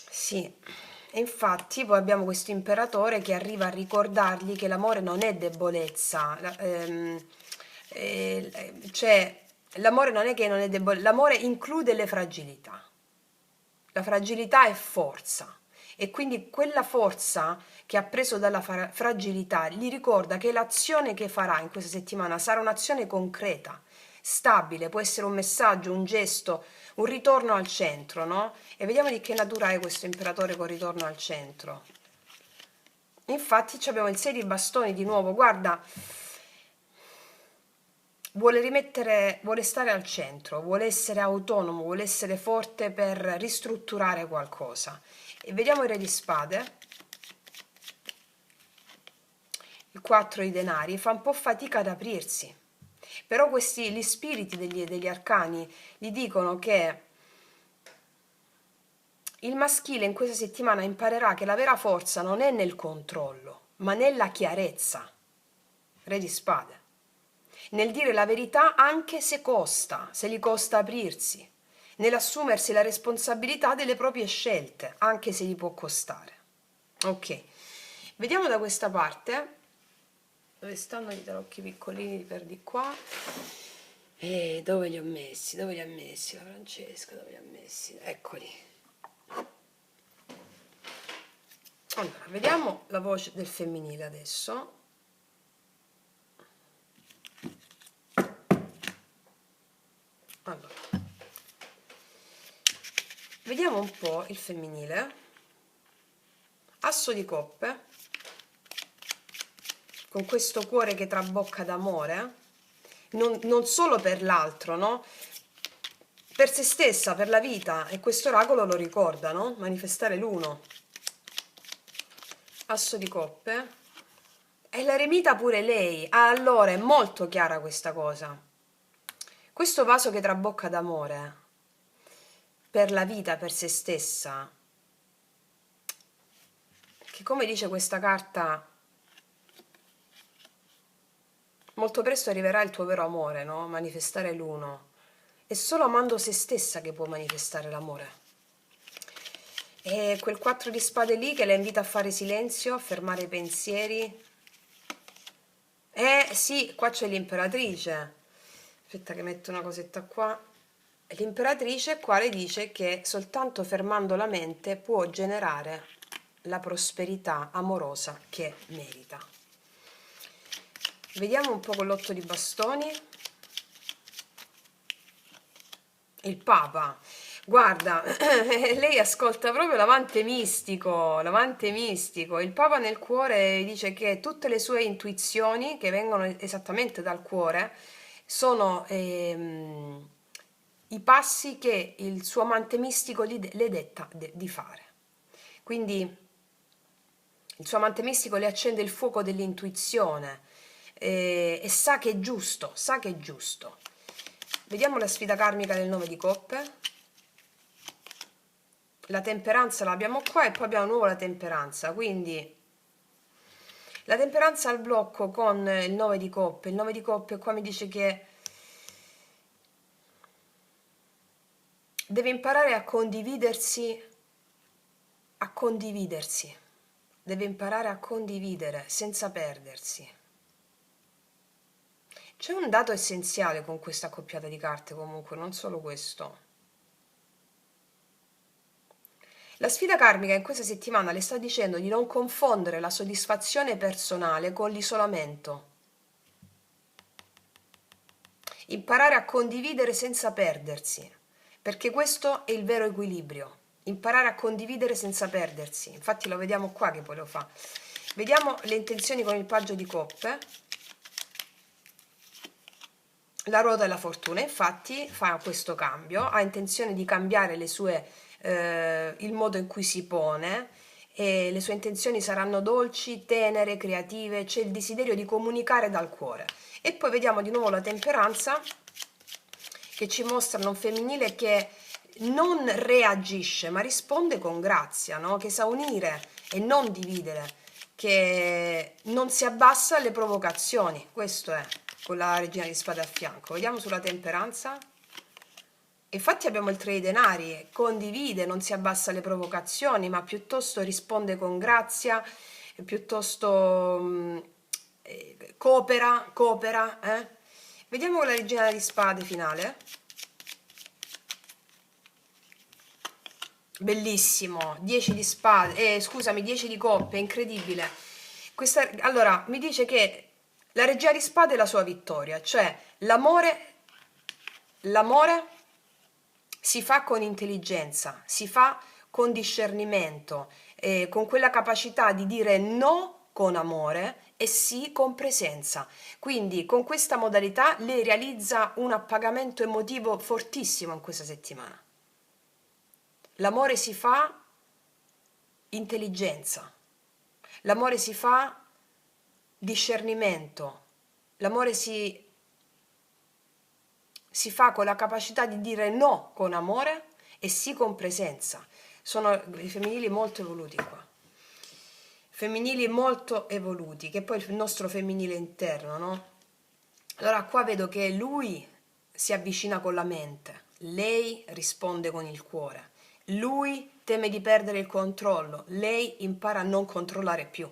Sì, e infatti poi abbiamo questo imperatore che arriva a ricordargli che l'amore non è debolezza, cioè l'amore non è che non è debolezza, l'amore include le fragilità. La fragilità è forza e quindi quella forza che ha preso dalla fragilità gli ricorda che l'azione che farà in questa settimana sarà un'azione concreta, stabile, può essere un messaggio, un gesto, un ritorno al centro, no? E vediamo di che natura è questo imperatore con ritorno al centro. Infatti abbiamo il 6 di bastoni di nuovo, guarda, vuole stare al centro, vuole essere autonomo, vuole essere forte per ristrutturare qualcosa. E vediamo il re di spade, il 4 di denari, fa un po' fatica ad aprirsi. Però gli spiriti degli arcani gli dicono che il maschile in questa settimana imparerà che la vera forza non è nel controllo, ma nella chiarezza. Re di spade. Nel dire la verità anche se costa, se gli costa aprirsi. Nell'assumersi la responsabilità delle proprie scelte, anche se gli può costare. Ok, vediamo da questa parte, dove stanno i tarocchi piccolini per di qua. E dove li ho messi? Dove li ha messi la Francesca? Dove li ha messi? Eccoli. Allora, vediamo la voce del femminile adesso. Allora, vediamo un po' il femminile. Asso di coppe, con questo cuore che trabocca d'amore, non solo per l'altro, no? Per se stessa, per la vita, e questo oracolo lo ricorda, no? Manifestare l'uno. Asso di coppe. E l'eremita pure lei. Allora, è molto chiara questa cosa. Questo vaso che trabocca d'amore, per la vita, per se stessa, che come dice questa carta, molto presto arriverà il tuo vero amore, no? Manifestare l'uno. È solo amando se stessa che può manifestare l'amore. E quel 4 di spade lì che la invita a fare silenzio, a fermare i pensieri. Sì, qua c'è l'imperatrice. Aspetta che metto una cosetta qua. L'imperatrice qua le dice che soltanto fermando la mente può generare la prosperità amorosa che merita. Vediamo un po' con l'otto di bastoni. Il Papa. Guarda, lei ascolta proprio l'amante mistico, l'amante mistico. Il Papa nel cuore dice che tutte le sue intuizioni, che vengono esattamente dal cuore, sono i passi che il suo amante mistico le detta di fare. Quindi il suo amante mistico le accende il fuoco dell'intuizione e sa che è giusto, sa che è giusto. Vediamo la sfida karmica del 9 di coppe. La temperanza l'abbiamo qua e poi abbiamo di nuovo la temperanza, quindi la temperanza al blocco con il 9 di coppe. Il 9 di coppe qua mi dice che deve imparare a condividersi, deve imparare a condividere senza perdersi. C'è un dato essenziale con questa accoppiata di carte comunque, non solo questo. La sfida karmica in questa settimana le sta dicendo di non confondere la soddisfazione personale con l'isolamento. Imparare a condividere senza perdersi, perché questo è il vero equilibrio. Imparare a condividere senza perdersi. Infatti lo vediamo qua che poi lo fa. Vediamo le intenzioni con il paggio di coppe. La ruota della fortuna, infatti, fa questo cambio, ha intenzione di cambiare il modo in cui si pone, e le sue intenzioni saranno dolci, tenere, creative, c'è il desiderio di comunicare dal cuore. E poi vediamo di nuovo la temperanza, che ci mostra un femminile che non reagisce, ma risponde con grazia, no? Che sa unire e non dividere, che non si abbassa alle provocazioni, questo è, con la regina di spade a fianco. Vediamo sulla temperanza. Infatti abbiamo il 3 di denari, condivide, non si abbassa alle provocazioni, ma piuttosto risponde con grazia, piuttosto coopera. Vediamo con la regina di spade finale. Bellissimo, 10 di spade, scusami, 10 di coppe, incredibile. Allora, mi dice che la regina di spade è la sua vittoria, cioè l'amore si fa con intelligenza, si fa con discernimento, con quella capacità di dire no con amore e sì con presenza. Quindi con questa modalità lei realizza un appagamento emotivo fortissimo in questa settimana. L'amore si fa intelligenza, l'amore si fa discernimento, l'amore si fa con la capacità di dire no con amore e sì con presenza. Sono i femminili molto evoluti qua. Femminili molto evoluti, che poi è il nostro femminile interno, no? Allora qua vedo che lui si avvicina con la mente, lei risponde con il cuore. Lui teme di perdere il controllo, lei impara a non controllare più.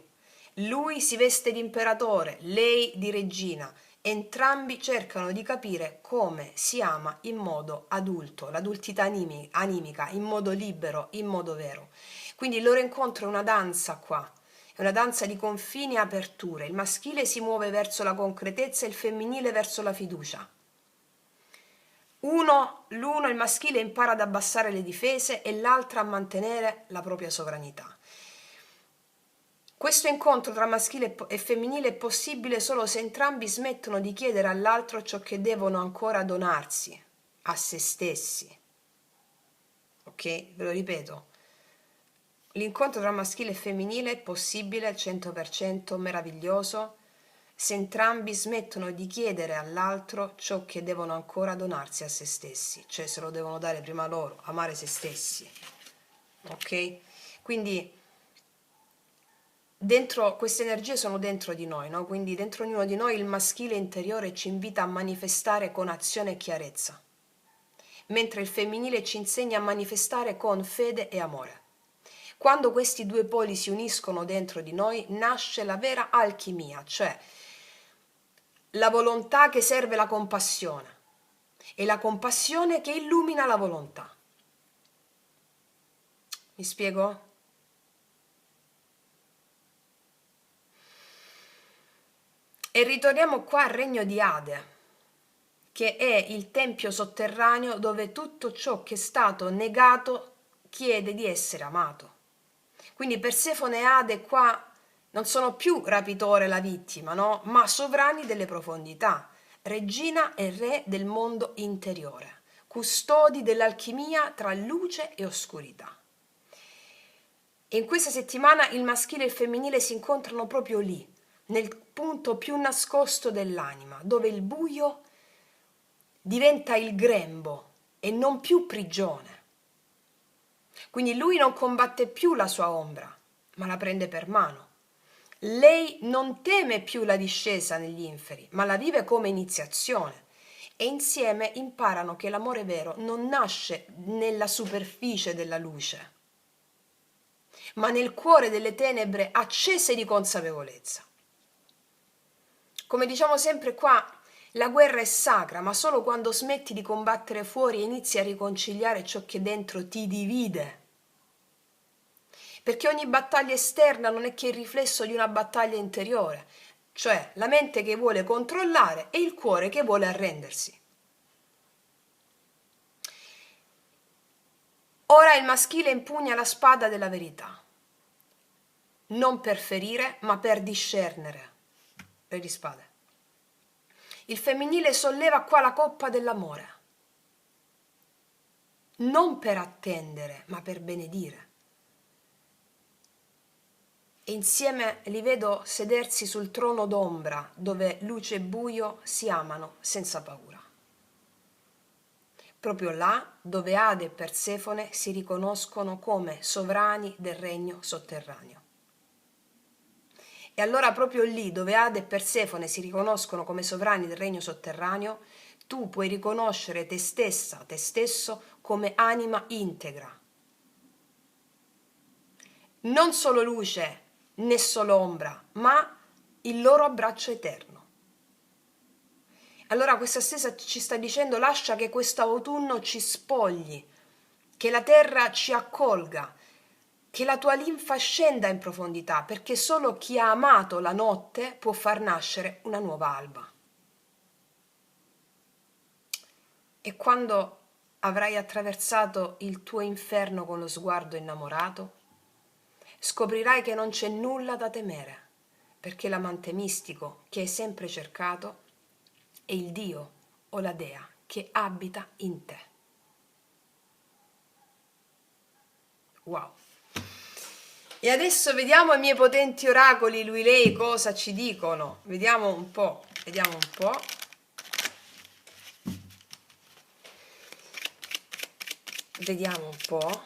Lui si veste di imperatore, lei di regina entrambi cercano di capire come si ama in modo adulto, l'adultità animica, in modo libero, in modo vero. Quindi il loro incontro è una danza qua, è una danza di confini e aperture. Il maschile si muove verso la concretezza e il femminile verso la fiducia. Il maschile impara ad abbassare le difese e l'altra a mantenere la propria sovranità. Questo incontro tra maschile e femminile è possibile solo se entrambi smettono di chiedere all'altro ciò che devono ancora donarsi a se stessi. Ok? Ve lo ripeto. L'incontro tra maschile e femminile è possibile al 100%, meraviglioso, se entrambi smettono di chiedere all'altro ciò che devono ancora donarsi a se stessi, cioè se lo devono dare prima loro, amare se stessi. Ok? Quindi dentro queste energie sono dentro di noi, no? Quindi dentro ognuno di noi il maschile interiore ci invita a manifestare con azione e chiarezza, mentre il femminile ci insegna a manifestare con fede e amore. Quando questi due poli si uniscono dentro di noi nasce la vera alchimia, cioè la volontà che serve la compassione e la compassione che illumina la volontà. Mi spiego? E ritorniamo qua al regno di Ade, che è il tempio sotterraneo dove tutto ciò che è stato negato chiede di essere amato. Quindi Persefone e Ade qua non sono più rapitore e la vittima, no? Ma sovrani delle profondità, regina e re del mondo interiore, custodi dell'alchimia tra luce e oscurità. E in questa settimana il maschile e il femminile si incontrano proprio lì, nel punto più nascosto dell'anima, dove il buio diventa il grembo e non più prigione. Quindi lui non combatte più la sua ombra, ma la prende per mano. Lei non teme più la discesa negli inferi, ma la vive come iniziazione. E insieme imparano che l'amore vero non nasce nella superficie della luce, ma nel cuore delle tenebre accese di consapevolezza. Come diciamo sempre qua, la guerra è sacra, ma solo quando smetti di combattere fuori e inizi a riconciliare ciò che dentro ti divide. Perché ogni battaglia esterna non è che il riflesso di una battaglia interiore, cioè la mente che vuole controllare e il cuore che vuole arrendersi. Ora il maschile impugna la spada della verità, non per ferire, ma per discernere. Re di spade. Il femminile solleva qua la coppa dell'amore, non per attendere, ma per benedire. E insieme li vedo sedersi sul trono d'ombra, dove luce e buio si amano senza paura. Proprio là dove Ade e Persefone si riconoscono come sovrani del regno sotterraneo. E allora proprio lì dove Ade e Persefone si riconoscono come sovrani del regno sotterraneo, tu puoi riconoscere te stessa, te stesso come anima integra. Non solo luce né solo ombra, ma il loro abbraccio eterno. Allora questa stessa ci sta dicendo: lascia che questo autunno ci spogli, che la terra ci accolga, che la tua linfa scenda in profondità, perché solo chi ha amato la notte può far nascere una nuova alba. E quando avrai attraversato il tuo inferno con lo sguardo innamorato, scoprirai che non c'è nulla da temere, perché l'amante mistico che hai sempre cercato è il Dio o la Dea che abita in te. Wow! E adesso vediamo i miei potenti oracoli, lui, lei, cosa ci dicono. Vediamo un po'. Vediamo un po'.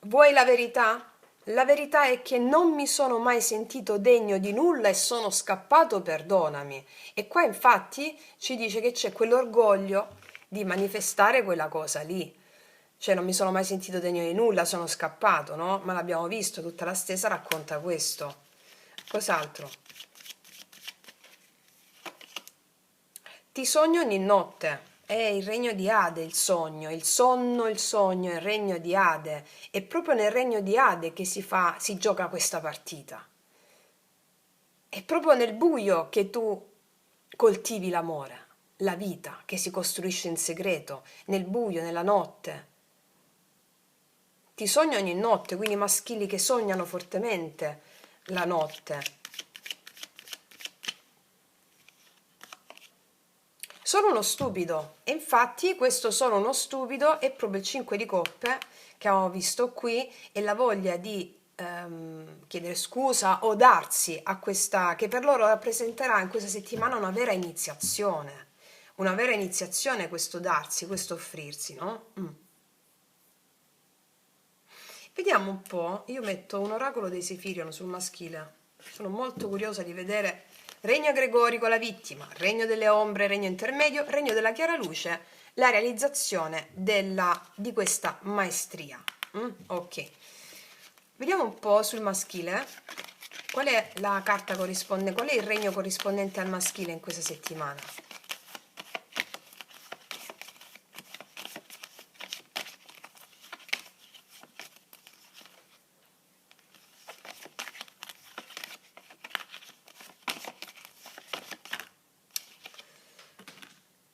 Vuoi la verità? La verità è che non mi sono mai sentito degno di nulla e sono scappato, perdonami. E qua infatti ci dice che c'è quell'orgoglio di manifestare quella cosa lì. Cioè non mi sono mai sentito degno di nulla, sono scappato, no? Ma l'abbiamo visto, tutta la stesa racconta questo. Cos'altro? Ti sogno ogni notte. È il regno di Ade, il sogno, il sonno, il sogno, il regno di Ade. È proprio nel regno di Ade che si gioca questa partita. È proprio nel buio che tu coltivi l'amore, la vita che si costruisce in segreto, nel buio, nella notte. Ti sogno ogni notte, quindi maschili che sognano fortemente la notte. Sono uno stupido, e infatti questo sono uno stupido è proprio il 5 di coppe che abbiamo visto qui e la voglia di chiedere scusa o darsi a questa, che per loro rappresenterà in questa settimana una vera iniziazione questo darsi, questo offrirsi, no? Vediamo un po', io metto un oracolo dei Sefirion sul maschile, sono molto curiosa di vedere regno gregorico la vittima, regno delle ombre, regno intermedio, regno della chiara luce, la realizzazione di questa maestria. Ok, vediamo un po' sul maschile, qual è la carta corrispondente, qual è il regno corrispondente al maschile in questa settimana?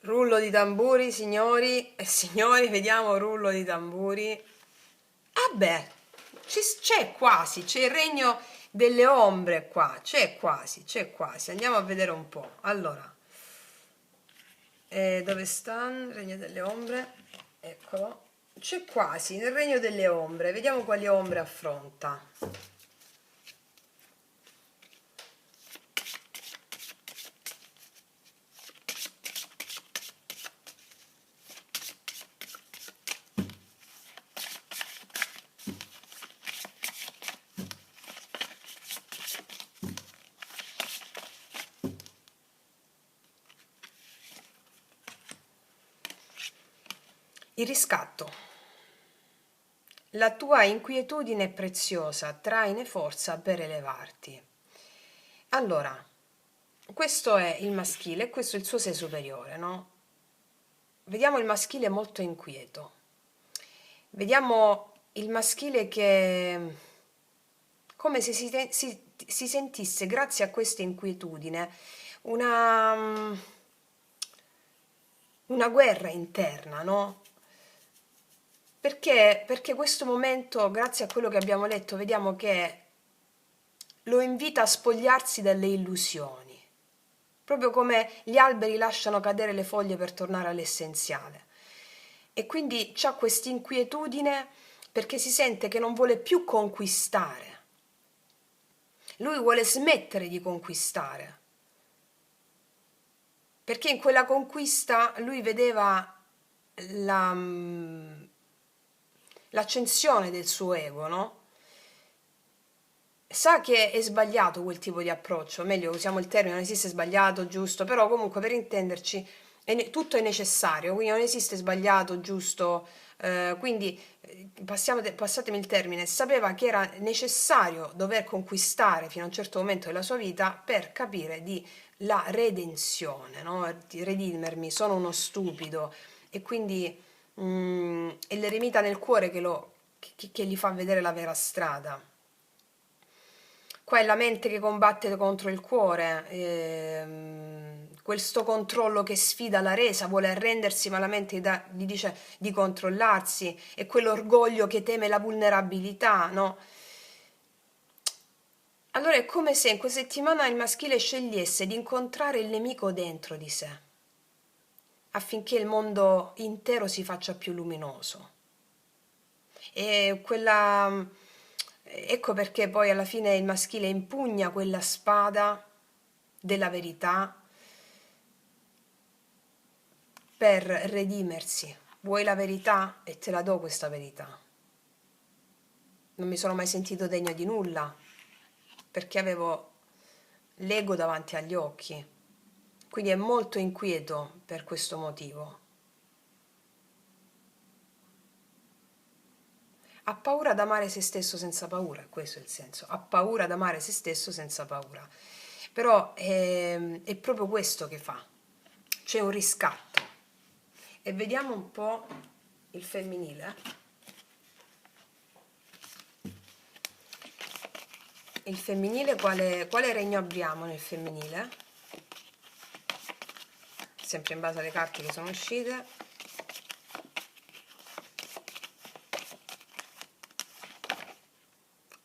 Rullo di tamburi, signori e signori, vediamo rullo di tamburi. Ah beh, c'è quasi, c'è il regno delle ombre qua, c'è quasi, c'è quasi. Andiamo a vedere un po'. Allora, dove sta il regno delle ombre? Eccolo. C'è quasi, nel regno delle ombre. Vediamo quali ombre affronta. Il riscatto. La tua inquietudine è preziosa, traine forza per elevarti. Allora, questo è il maschile, questo è il suo sé superiore, no? Vediamo il maschile molto inquieto. Vediamo il maschile che, come se si sentisse, grazie a questa inquietudine, una, una guerra interna, no? Perché questo momento, grazie a quello che abbiamo letto, vediamo che lo invita a spogliarsi dalle illusioni, proprio come gli alberi lasciano cadere le foglie per tornare all'essenziale. E quindi c'ha questa inquietudine perché si sente che non vuole più conquistare. Lui vuole smettere di conquistare, perché in quella conquista lui vedeva la, l'accensione del suo ego, no? Sa che è sbagliato quel tipo di approccio, meglio usiamo il termine, non esiste sbagliato, giusto, però comunque per intenderci tutto è necessario, quindi non esiste sbagliato, giusto, quindi passatemi il termine, sapeva che era necessario dover conquistare fino a un certo momento della sua vita per capire di la redenzione, no? Di redimermi, sono uno stupido e quindi è l'eremita nel cuore che gli fa vedere la vera strada. Qua è la mente che combatte contro il cuore, questo controllo che sfida la resa, vuole arrendersi ma la mente gli dice di controllarsi, e quell'orgoglio che teme la vulnerabilità, no? Allora è come se in questa settimana il maschile scegliesse di incontrare il nemico dentro di sé, affinché il mondo intero si faccia più luminoso. E quella, ecco perché poi alla fine il maschile impugna quella spada della verità per redimersi. Vuoi la verità? E te la do questa verità. Non mi sono mai sentito degno di nulla, perché avevo l'ego davanti agli occhi. Quindi è molto inquieto per questo motivo. Ha paura ad amare se stesso senza paura, questo è il senso, ha paura ad amare se stesso senza paura. Però è proprio questo che fa, c'è un riscatto. E vediamo un po' il femminile. Il femminile, quale regno abbiamo nel femminile? Sempre in base alle carte che sono uscite.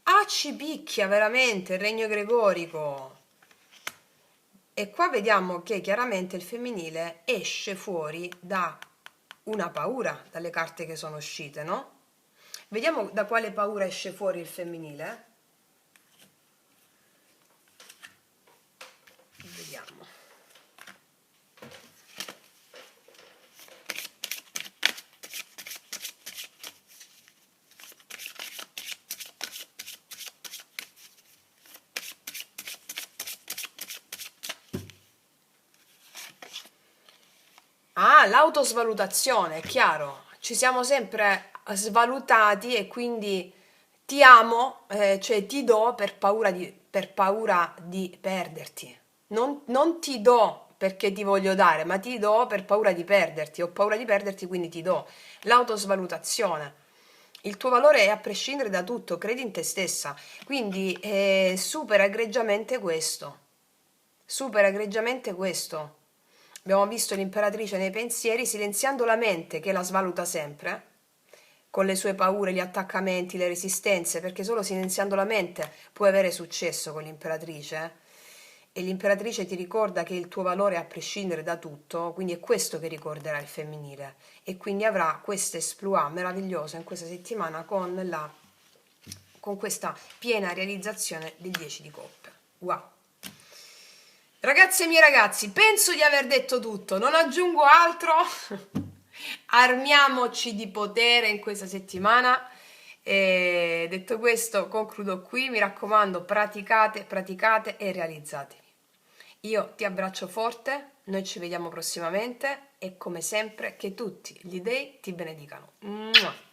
Ah, ci picchia veramente il regno gregorico. E qua vediamo che chiaramente il femminile esce fuori da una paura, dalle carte che sono uscite, no? Vediamo da quale paura esce fuori il femminile. Vediamo. Ah, l'autosvalutazione, è chiaro. Ci siamo sempre svalutati e quindi ti amo, cioè ti do per paura di perderti. Non ti do perché ti voglio dare, ma ti do per paura di perderti. Ho paura di perderti, quindi ti do. L'autosvalutazione. Il tuo valore è a prescindere da tutto, credi in te stessa. Quindi supera egregiamente questo. Supera egregiamente questo. Abbiamo visto l'imperatrice nei pensieri, silenziando la mente che la svaluta sempre, con le sue paure, gli attaccamenti, le resistenze, perché solo silenziando la mente puoi avere successo con l'imperatrice. E l'imperatrice ti ricorda che il tuo valore è a prescindere da tutto, quindi è questo che ricorderà il femminile. E quindi avrà questo esploit meraviglioso in questa settimana con questa piena realizzazione del 10 di coppe. Wow! Ragazze e miei ragazzi, penso di aver detto tutto, non aggiungo altro. Armiamoci di potere in questa settimana. E detto questo, concludo qui. Mi raccomando, praticate, praticate e realizzatevi. Io ti abbraccio forte, noi ci vediamo prossimamente e come sempre che tutti gli dei ti benedicano. Mua.